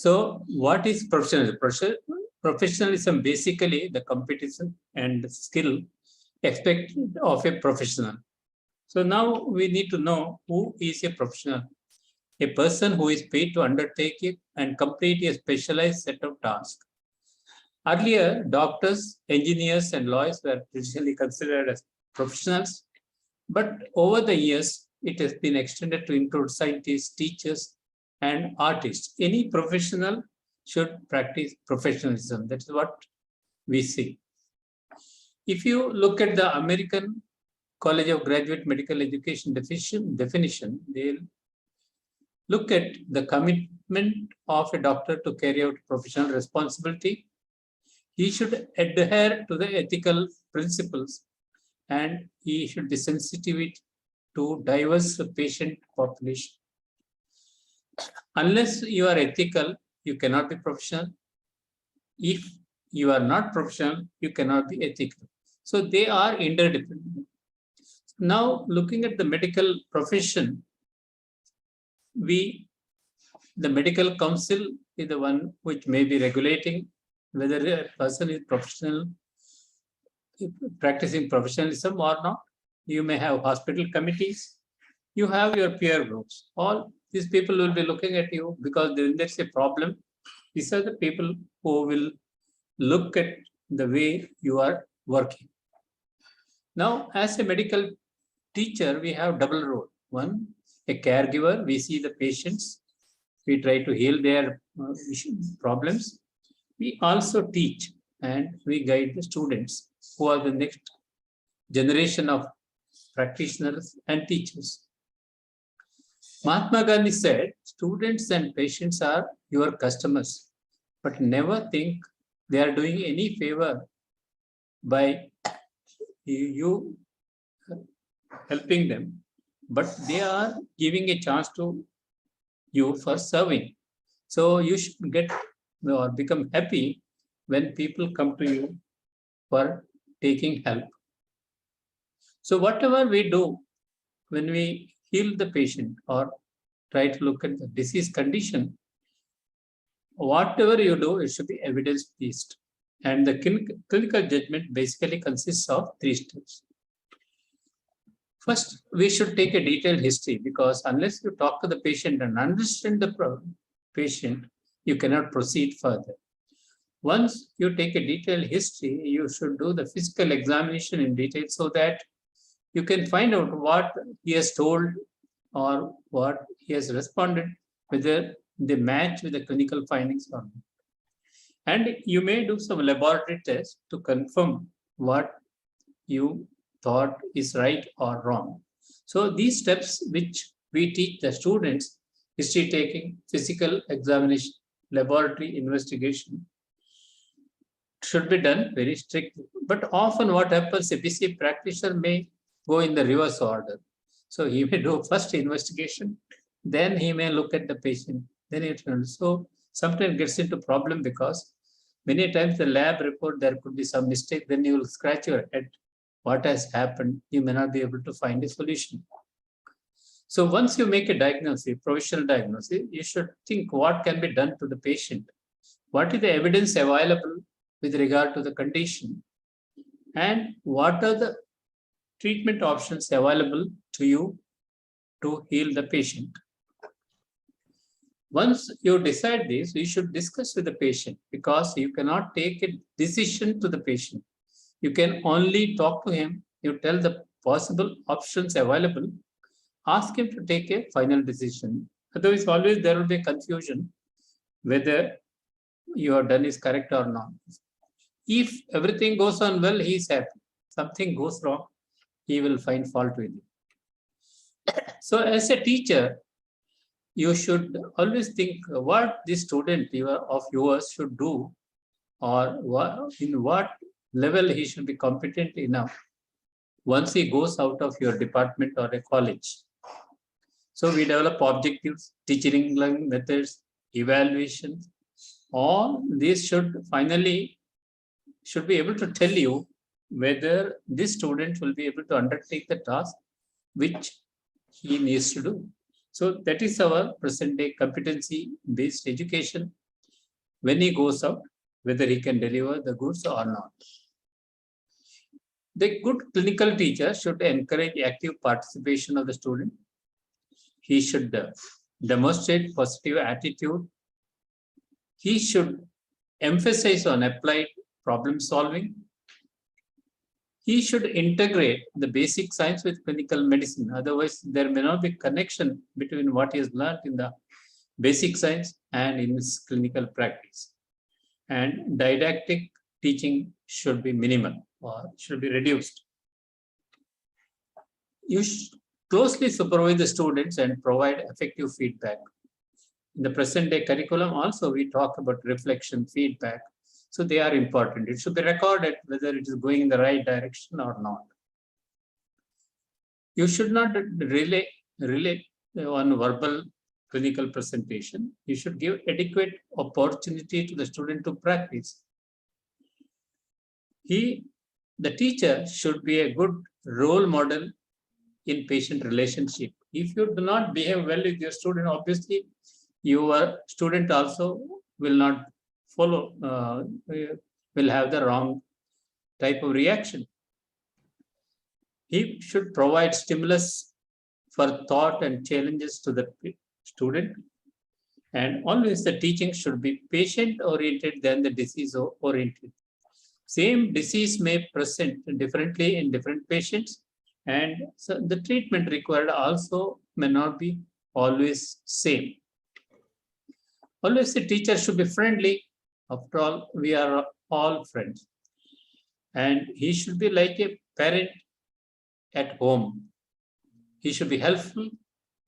So what is professionalism? Professionalism basically the competition and skill expected of a professional. So now we need to know who is a professional. A person who is paid to undertake it and complete a specialized set of tasks. Earlier, doctors, engineers, and lawyers were traditionally considered as professionals, but over the years, it has been extended to include scientists, teachers, and artists. Any professional should practice professionalism. That is what we see. If you look at the American College of Graduate Medical Education definition, they'll look at the commitment of a doctor to carry out professional responsibility. He should adhere to the ethical principles and he should be sensitive to diverse patient population. Unless you are ethical, you cannot be professional. If you are not professional, you cannot be ethical. So they are interdependent. Now, looking at the medical profession, the medical council is the one which may be regulating whether a person is professional, practicing professionalism or not. You may have hospital committees. You have your peer groups. All these people will be looking at you because when there's a problem, these are the people who will look at the way you are working. Now, as a medical teacher, we have double role. One, a caregiver, we see the patients, we try to heal their problems. We also teach and we guide the students who are the next generation of practitioners and teachers. Mahatma Gandhi said, students and patients are your customers, but never think they are doing any favor by you helping them, but they are giving a chance to you for serving. So you should get or become happy when people come to you for taking help. So whatever we do when we heal the patient or try to look at the disease condition, whatever you do, it should be evidence-based. And the clinical judgment basically consists of 3 steps. First, we should take a detailed history because unless you talk to the patient and understand the patient, you cannot proceed further. Once you take a detailed history, you should do the physical examination in detail so that you can find out what he has told or what he has responded, whether they match with the clinical findings or not. And you may do some laboratory tests to confirm what you thought is right or wrong. So these steps which we teach the students, history taking, physical examination, laboratory investigation, should be done very strictly. But often what happens, a busy practitioner may go in the reverse order. So he may do first investigation, then he may look at the patient, then it will. So sometimes gets into problem because many times the lab report, there could be some mistake, then you will scratch your head. What has happened? You may not be able to find a solution. So once you make a diagnosis, provisional diagnosis, you should think what can be done to the patient. What is the evidence available with regard to the condition? And what are the treatment options available to you to heal the patient? Once you decide this, you should discuss with the patient because you cannot take a decision to the patient. You can only talk to him, you tell the possible options available, ask him to take a final decision. Otherwise, always there will be confusion whether you have done is correct or not. If everything goes on well, he is happy. Something goes wrong, he will find fault with you. So as a teacher, you should always think what this student of yours should do or in what level he should be competent enough once he goes out of your department or a college. So we develop objectives, teaching learning methods, evaluations. All these should be able to tell you whether this student will be able to undertake the task which he needs to do. So that is our present day competency-based education when he goes out, whether he can deliver the goods or not. The good clinical teacher should encourage active participation of the student. He should demonstrate positive attitude. He should emphasize on applied problem solving. He should integrate the basic science with clinical medicine. Otherwise, there may not be connection between what he has learned in the basic science and in his clinical practice. And didactic teaching should be minimal or should be reduced. You should closely supervise the students and provide effective feedback. In the present day curriculum also, we talk about reflection, feedback. So they are important. It should be recorded whether it is going in the right direction or not. You should not rely on verbal clinical presentation. You should give adequate opportunity to the student to practice. The teacher should be a good role model in patient relationship. If you do not behave well with your student, obviously your student also will not follow, will have the wrong type of reaction. He should provide stimulus for thought and challenges to the student. And always the teaching should be patient-oriented than the disease-oriented. Same disease may present differently in different patients, and so the treatment required also may not be always same. Always the teacher should be friendly. After all, we are all friends. And he should be like a parent at home. He should be helpful.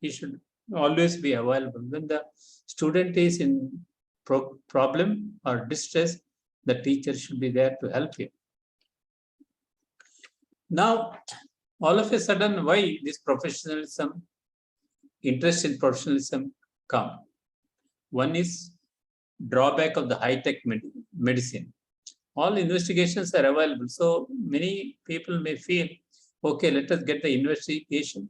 He should always be available. When the student is in problem or distress, the teacher should be there to help him. Now, all of a sudden, why this professionalism, interest in professionalism come? One is drawback of the high-tech medicine. All investigations are available. So many people may feel, okay, let us get the investigation.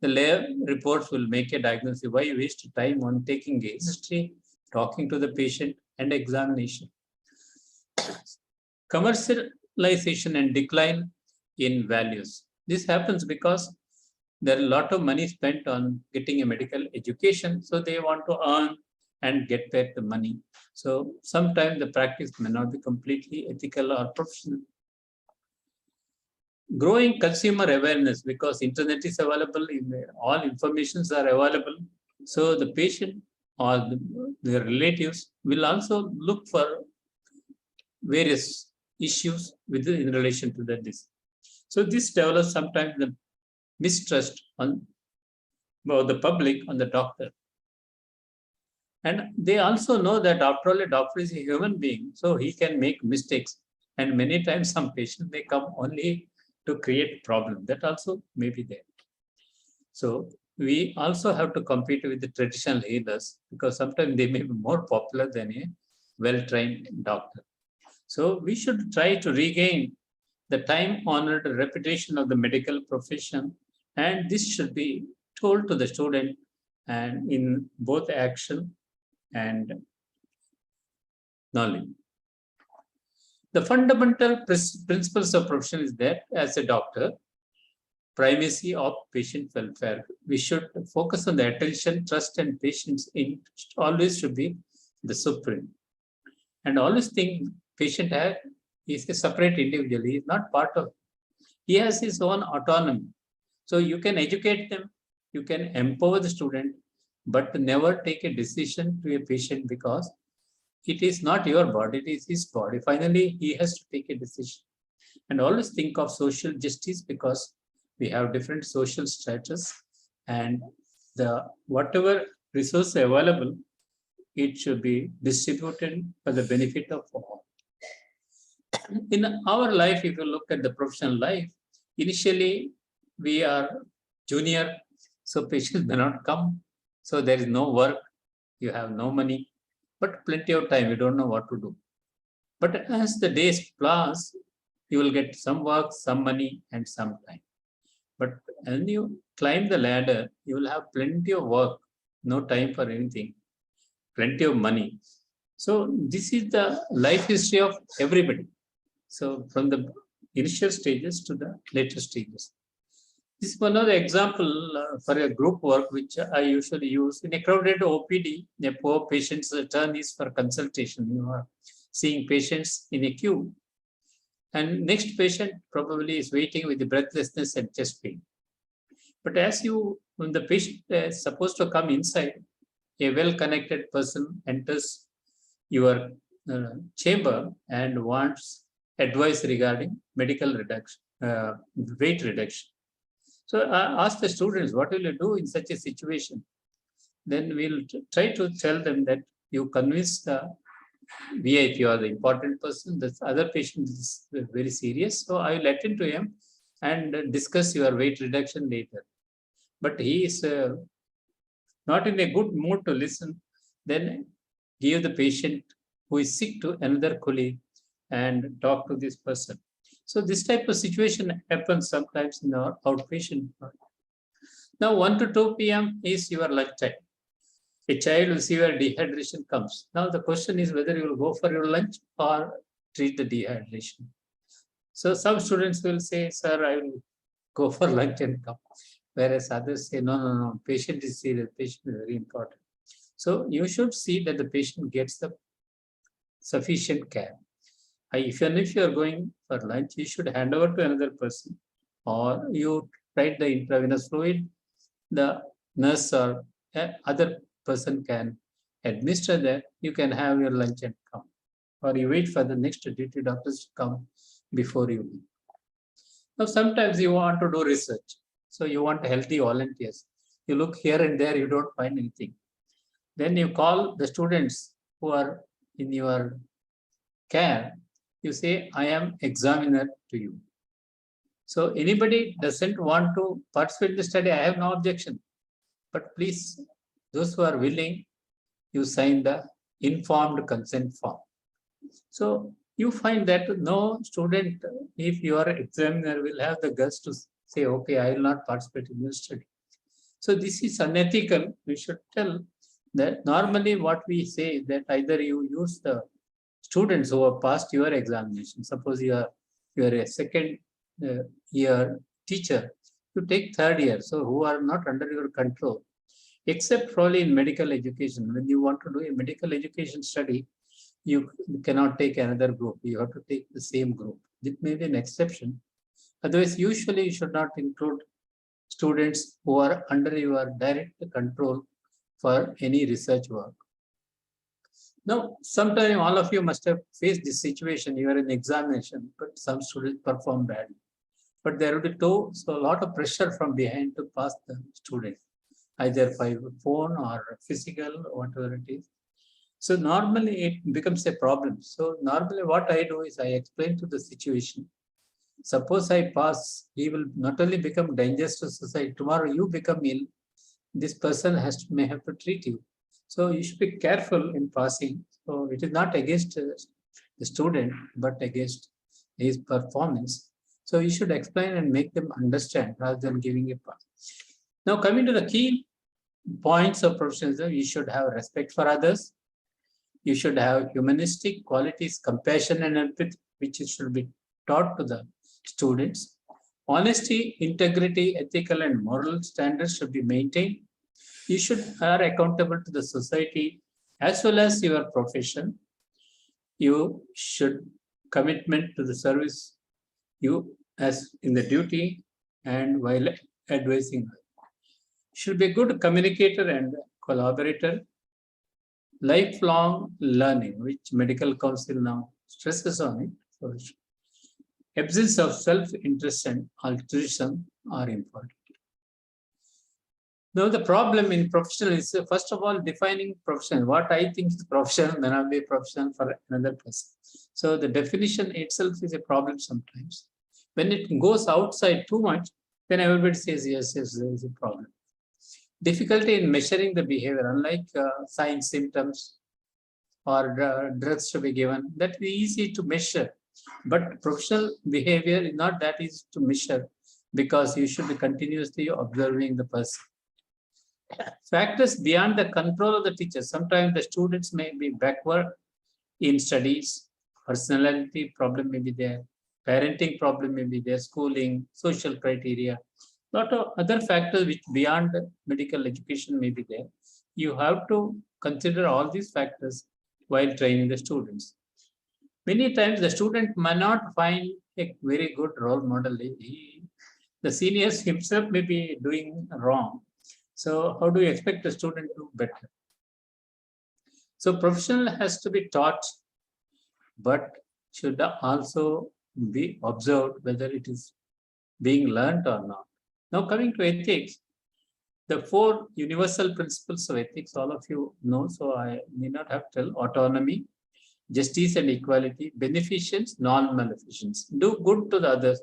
The lab reports will make a diagnosis. Why waste time on taking a history, talking to the patient, and examination? Commercialization and decline in values. This happens because there are a lot of money spent on getting a medical education, so they want to earn and get back the money. So sometimes the practice may not be completely ethical or professional. Growing consumer awareness, because internet is available, all informations are available. So the patient or the relatives will also look for various issues in relation to that disease. So this develops sometimes the mistrust on the public on the doctor. And they also know that after all, a doctor is a human being, so he can make mistakes. And many times some patients may come only to create problem. That also may be there. So we also have to compete with the traditional healers because sometimes they may be more popular than a well-trained doctor. So we should try to regain the time-honored reputation of the medical profession, and this should be told to the student and in both action and knowledge. The fundamental principles of profession is that as a doctor, primacy of patient welfare. We should focus on the attention, trust, and patience in always should be the supreme. And always think patient is a separate individual. He is not part of, he has his own autonomy. So you can educate them, you can empower the student, but never take a decision to a patient because it is not your body, it is his body. Finally, he has to take a decision. And always think of social justice because we have different social status and whatever resource available, it should be distributed for the benefit of all. In our life, if you look at the professional life, initially we are junior, so patients may not come. So there is no work, you have no money, but plenty of time, you don't know what to do. But as the days pass, you will get some work, some money, and some time. But when you climb the ladder, you will have plenty of work, no time for anything, plenty of money. So this is the life history of everybody. So from the initial stages to the later stages. This is one of the example for a group work which I usually use in a crowded OPD. A poor patient's turn is for consultation. You are seeing patients in a queue, and next patient probably is waiting with the breathlessness and chest pain. But when the patient is supposed to come inside, a well-connected person enters your chamber and wants advice regarding medical reduction, weight reduction. So I ask the students, what will you do in such a situation? Then we'll try to tell them that you convince the VIP or the important person, the other patient is very serious. So I will attend to him and discuss your weight reduction later. But he is not in a good mood to listen. Then give the patient who is sick to another colleague and talk to this person. So this type of situation happens sometimes in our outpatient. Now 1 to 2 p.m. is your lunch time. A child with severe dehydration comes. Now the question is whether you will go for your lunch or treat the dehydration. So some students will say, sir, I will go for lunch and come. Whereas others say, no, patient is serious, patient is very important. So you should see that the patient gets the sufficient care. Even if you are going for lunch, you should hand over to another person, or you write the intravenous fluid, the nurse or other person can administer that. You can have your lunch and come, or you wait for the next duty doctors to come before you leave. Now, sometimes you want to do research. So you want healthy volunteers. You look here and there, you don't find anything. Then you call the students who are in your care. You say, I am examiner to you. So anybody doesn't want to participate in the study, I have no objection. But please, those who are willing, you sign the informed consent form. So you find that no student, if you are examiner, will have the guts to say, okay, I will not participate in your study. So this is unethical. We should tell that normally what we say is that either you use the students who have passed your examination. Suppose you are a second year teacher, you take third year, so who are not under your control, except probably in medical education. When you want to do a medical education study, you cannot take another group. You have to take the same group. It may be an exception. Otherwise, usually you should not include students who are under your direct control for any research work. Now, sometime all of you must have faced this situation. You are in examination, but some students perform badly. But there will be so a lot of pressure from behind to pass the student, either by phone or physical, whatever it is. So normally it becomes a problem. So normally what I do is I explain to the situation. Suppose I pass, he will not only become dangerous to society, tomorrow you become ill, this person may have to treat you. So you should be careful in passing. So it is not against the student, but against his performance. So you should explain and make them understand rather than giving a pass. Now coming to the key points of professionalism, you should have respect for others. You should have humanistic qualities, compassion and empathy, which should be taught to the students. Honesty, integrity, ethical and moral standards should be maintained. You should are accountable to the society as well as your profession. You should commitment to the service you as in the duty and while advising. Should be a good communicator and collaborator. Lifelong learning, which medical council now stresses on it. So absence of self-interest and altruism are important. Now, the problem in professional is, first of all, defining profession. What I think is professional may not be professional for another person. So the definition itself is a problem sometimes. When it goes outside too much, then everybody says, yes, there is a problem. Difficulty in measuring the behavior, unlike signs, symptoms, or drugs to be given, that is easy to measure. But professional behavior is not that easy to measure because you should be continuously observing the person. Factors beyond the control of the teacher. Sometimes the students may be backward in studies, personality problem may be there, parenting problem may be there, schooling, social criteria, lot of other factors which beyond medical education may be there. You have to consider all these factors while training the students. Many times the student may not find a very good role model. The seniors himself may be doing wrong. So how do you expect the student to do better? So professional has to be taught, but should also be observed whether it is being learned or not. Now coming to ethics, the 4 universal principles of ethics, all of you know, so I may not have to tell: autonomy, justice and equality, beneficence, non-maleficence. Do good to the others,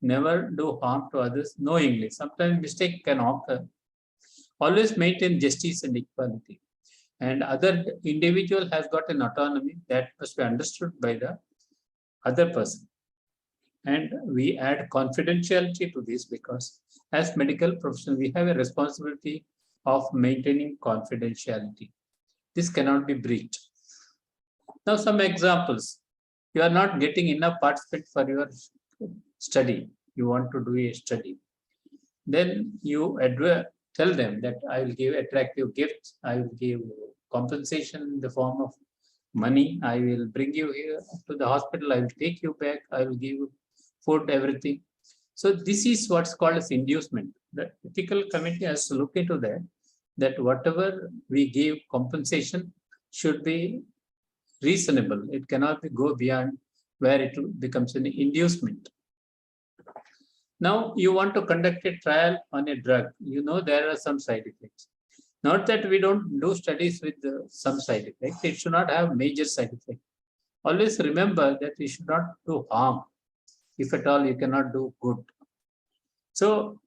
never do harm to others knowingly. Sometimes mistake can occur. Always maintain justice and equality. And other individual has got an autonomy that must be understood by the other person. And we add confidentiality to this because as medical professionals, we have a responsibility of maintaining confidentiality. This cannot be breached. Now, some examples. You are not getting enough participants for your study. You want to do a study. Then you tell them that I will give attractive gifts. I will give compensation in the form of money. I will bring you here to the hospital. I will take you back. I will give you food, everything. So this is what's called as inducement. The ethical committee has to look into that whatever we give compensation should be reasonable. It cannot go beyond where it becomes an inducement. Now you want to conduct a trial on a drug. You know there are some side effects. Not that we don't do studies with some side effects. It should not have major side effects. Always remember that you should not do harm. If at all, you cannot do good. So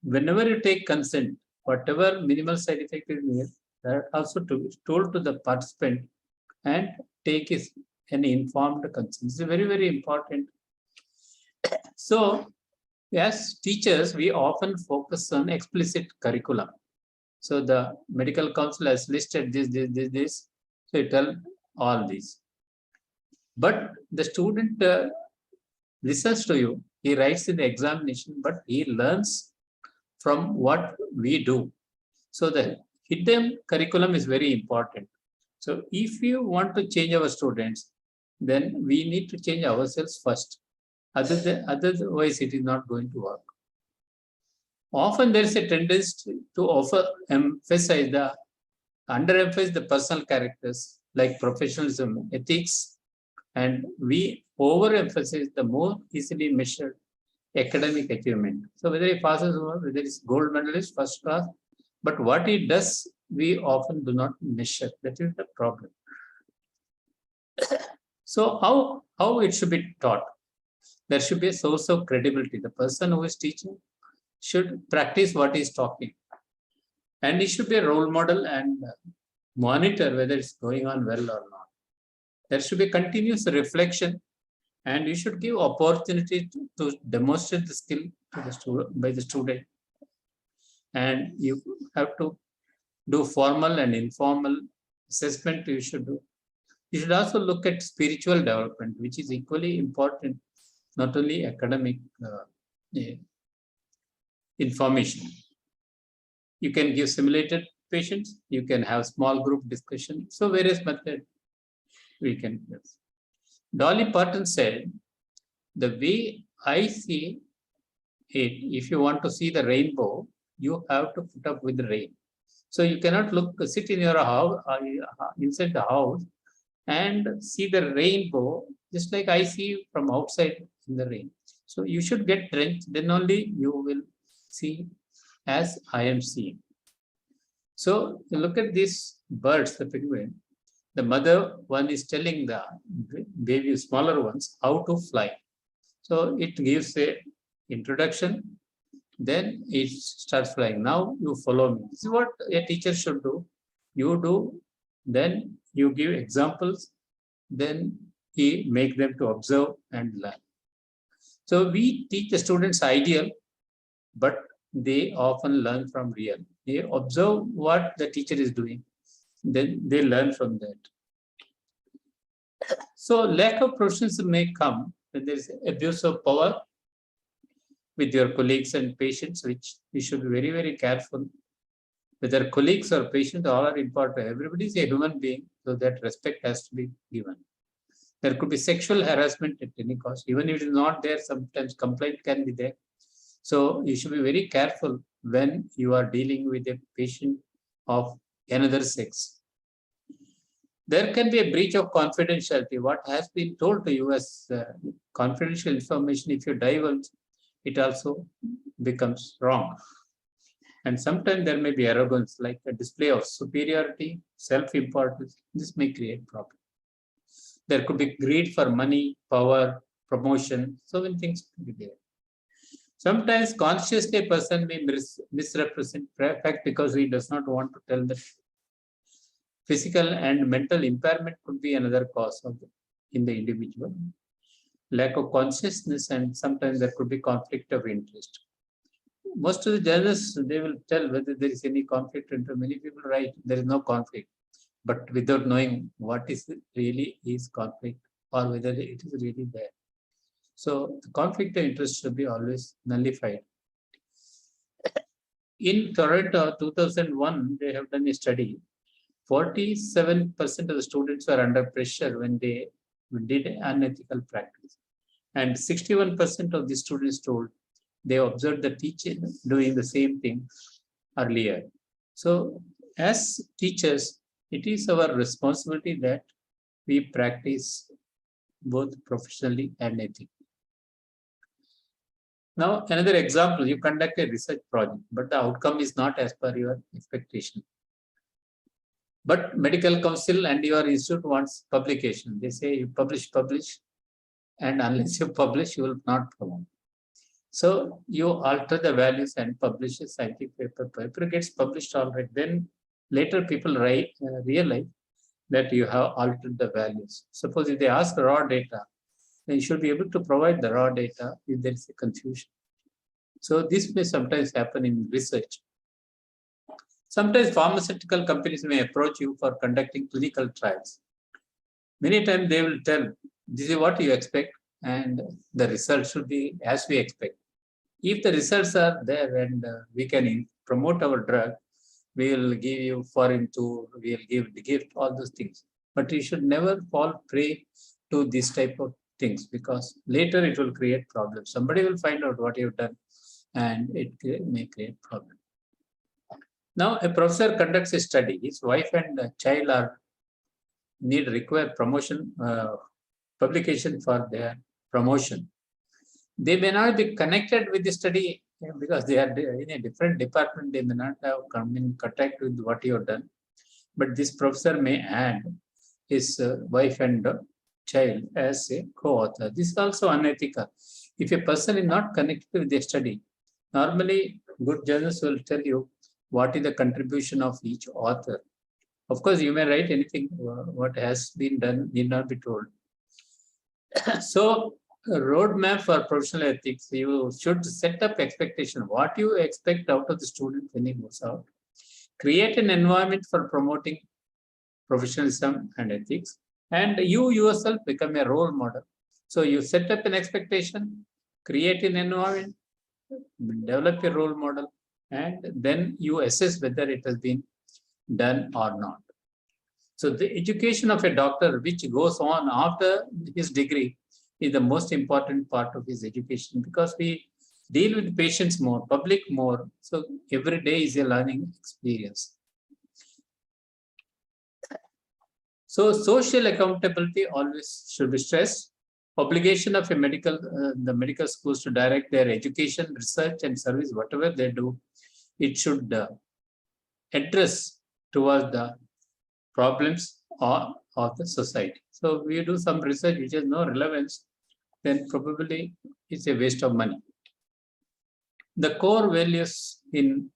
whenever you take consent, whatever minimal side effect is there, that also to be told to the participant and take an informed consent. This is very, very important. So as teachers, we often focus on explicit curriculum. So the medical council has listed this. So you tell all these. But the student listens to you. He writes in the examination, but he learns from what we do. So the hidden curriculum is very important. So if you want to change our students, then we need to change ourselves first. Otherwise, it is not going to work. Often there is a tendency to underemphasize the personal characters like professionalism, ethics, and we overemphasize the more easily measured academic achievement. So whether he passes or whether it's gold medalist, first class, but what he does, we often do not measure. That is the problem. So how it should be taught? There should be a source of credibility. The person who is teaching should practice what he is talking. And he should be a role model and monitor whether it's going on well or not. There should be continuous reflection, and you should give opportunity to demonstrate the skill to the student, by the student. And you have to do formal and informal assessment. You should do. You should also look at spiritual development, which is equally important, not only academic information. You can give simulated patients. You can have small group discussion. So various methods we can use. Dolly Parton said, the way I see it, if you want to see the rainbow, you have to put up with the rain. So you cannot sit in your house, inside the house and see the rainbow, just like I see from outside in the rain. So you should get drenched, then only you will see as I am seeing. So look at these birds, the penguin. The mother one is telling the baby, smaller ones, how to fly. So it gives a introduction, then it starts flying. Now you follow me. This is what a teacher should do. You do, then you give examples, then he make them to observe and learn. So we teach the students ideal, but they often learn from real. They observe what the teacher is doing, then they learn from that. So lack of professionalism may come when there is abuse of power with your colleagues and patients, which we should be very, very careful. Whether colleagues or patients, all are important. Everybody is a human being, so that respect has to be given. There could be sexual harassment at any cost. Even if it is not there, sometimes complaint can be there. So you should be very careful when you are dealing with a patient of another sex. There can be a breach of confidentiality. What has been told to you as confidential information, if you divulge, it also becomes wrong. And sometimes there may be arrogance, like a display of superiority, self-importance. This may create problems. There could be greed for money, power, promotion. So many things could be there. Sometimes consciously a person may misrepresent fact because he does not want to tell the truth. Physical and mental impairment could be another cause of in the individual. Lack of consciousness, and sometimes there could be conflict of interest. Most of the journalists, they will tell whether there is any conflict. Many people write there is no conflict, but without knowing what is really is conflict or whether it is really there. So the conflict of interest should be always nullified. In Toronto, 2001, they have done a study. 47% of the students were under pressure when they did unethical practice. And 61% of the students told they observed the teacher doing the same thing earlier. So as teachers, it is our responsibility that we practice both professionally and ethically. Now, another example, you conduct a research project, but the outcome is not as per your expectation. But medical council and your institute wants publication. They say you publish, and unless you publish, you will not promote. So you alter the values and publish a scientific paper. Paper gets published already. Then later people realize that you have altered the values. Suppose if they ask raw data, then you should be able to provide the raw data if there is a confusion. So this may sometimes happen in research. Sometimes pharmaceutical companies may approach you for conducting clinical trials. Many times they will tell, this is what you expect, and the results should be as we expect. If the results are there and we can promote our drug, we will give you foreign tour, we will give the gift, all those things. But you should never fall prey to this type of things, because later it will create problems. Somebody will find out what you've done and it may create problems. Now, a professor conducts a study. His wife and child require promotion, publication for their promotion. They may not be connected with the study because they are in a different department. They may not have come in contact with what you have done. But this professor may add his wife and child as a co-author. This is also unethical. If a person is not connected with the study, normally good journalists will tell you what is the contribution of each author. Of course, you may write anything. What has been done need not be told. So, a roadmap for professional ethics, you should set up expectation. What you expect out of the student when he goes out. Create an environment for promoting professionalism and ethics. And you yourself become a role model. So you set up an expectation, create an environment, develop a role model, and then you assess whether it has been done or not. So the education of a doctor, which goes on after his degree, is the most important part of his education, because we deal with patients more, public more. So every day is a learning experience. So social accountability always should be stressed. Obligation of the medical schools to direct their education, research, and service, whatever they do, it should address towards the problems of the society. So we do some research which has no relevance, then probably it's a waste of money. The core values in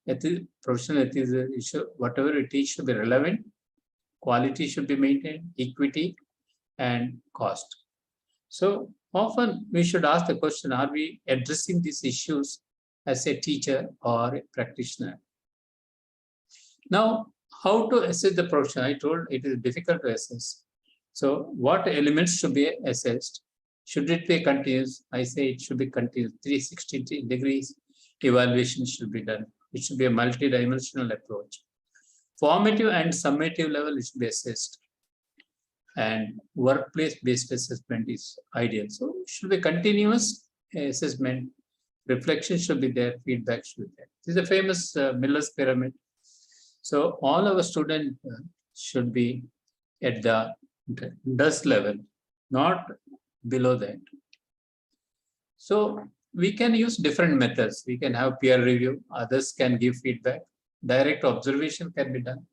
professional ethics, whatever it is, should be relevant, quality should be maintained, equity, and cost. So often we should ask the question, are we addressing these issues as a teacher or a practitioner? Now, how to assess the profession? I told it is difficult to assess. So what elements should be assessed? Should it be continuous? I say it should be continuous. 360 degrees evaluation should be done. It should be a multi-dimensional approach. Formative and summative level should be assessed. And workplace-based assessment is ideal. So it should be continuous assessment. Reflection should be there. Feedback should be there. This is a famous Miller's pyramid. So all our students should be at the dust level, not below that. So we can use different methods. We can have peer review. Others can give feedback. Direct observation can be done.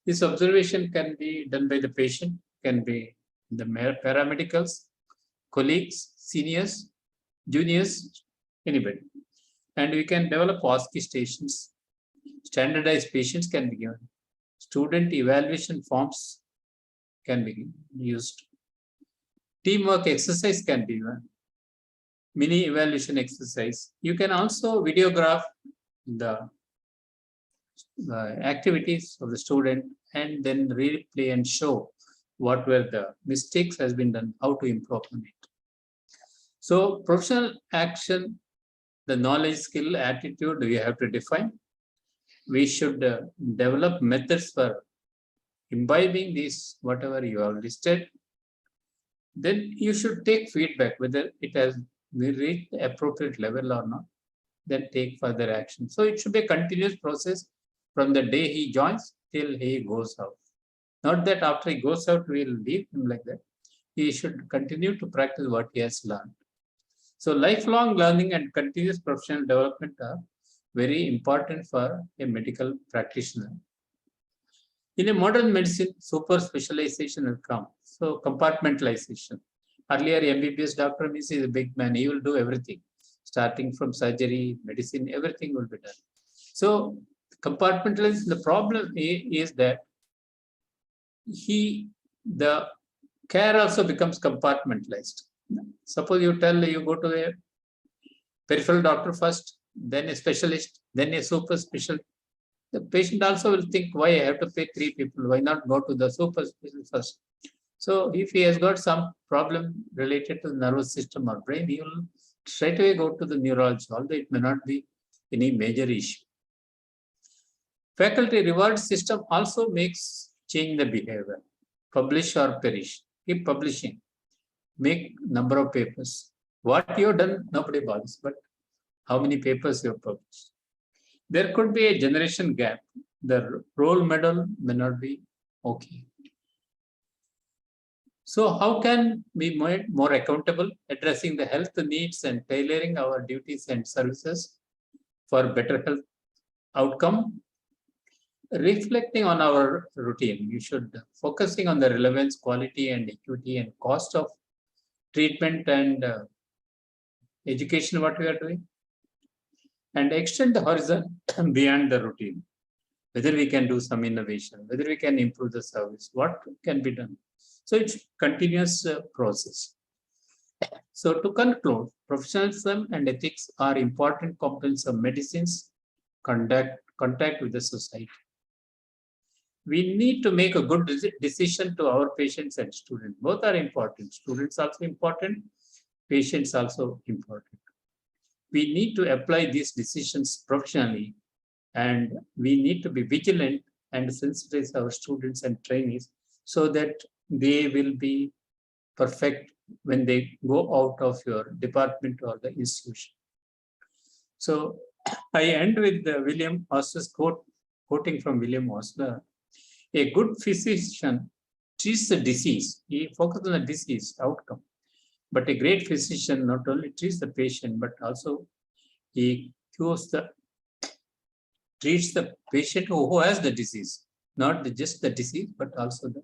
This observation can be done by the patient, can be the paramedicals, colleagues, seniors, juniors, anybody. And we can develop OSCE stations. Standardized patients can be given. Student evaluation forms can be used. Teamwork exercise can be done. Mini evaluation exercise. You can also videograph the activities of the student and then replay and show what were the mistakes has been done, how to improve on it. So professional action, the knowledge, skill, attitude we have to define. We should develop methods for imbibing these, whatever you have listed. Then you should take feedback, whether it has reached the appropriate level or not, then take further action. So it should be a continuous process from the day he joins till he goes out. Not that after he goes out, we'll leave him like that. He should continue to practice what he has learned. So lifelong learning and continuous professional development are very important for a medical practitioner. In a modern medicine, super specialization will come. So compartmentalization. Earlier, MBBS doctor means he's a big man. He will do everything, starting from surgery, medicine, everything will be done. So compartmentalization, the problem is that the care also becomes compartmentalized. Suppose you tell you go to a peripheral doctor first, then a specialist, then a super specialist. The patient also will think, why I have to pay 3 people? Why not go to the super specialist first? So if he has got some problem related to the nervous system or brain, he will straight away go to the neurologist, although it may not be any major issue. Faculty reward system also makes change the behavior. Publish or perish. Keep publishing. Make number of papers. What you have done, nobody bothers, but how many papers you have published. There could be a generation gap. The role model may not be okay. So how can we be more accountable, addressing the health needs and tailoring our duties and services for better health outcome? Reflecting on our routine, you should focusing on the relevance, quality and equity and cost of treatment and education, what we are doing, and extend the horizon beyond the routine, whether we can do some innovation, whether we can improve the service, what can be done. So it's a continuous process. So to conclude, professionalism and ethics are important components of medicine's contact with the society. We need to make a good decision to our patients and students. Both are important. Students also important, patients also important. We need to apply these decisions professionally, and we need to be vigilant and sensitize our students and trainees so that they will be perfect when they go out of your department or the institution. So I end with William Osler's quoting from William Osler. A good physician treats the disease. He focuses on the disease outcome. But a great physician not only treats the patient, but also he treats the patient who has the disease, not just the disease, but also the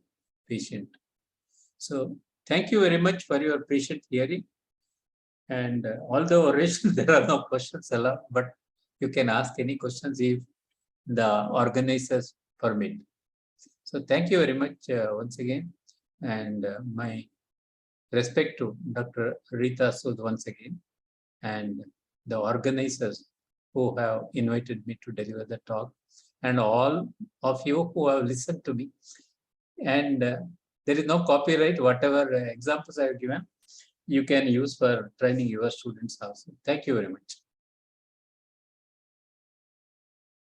patient. So thank you very much for your patient hearing. And although oration, there are no questions allowed, but you can ask any questions if the organizers permit. So thank you very much once again. And my respect to Dr. Rita Sood once again, and the organizers who have invited me to deliver the talk, and all of you who have listened to me. And There is no copyright. Whatever examples I have given, you can use for training your students also. Thank you very much.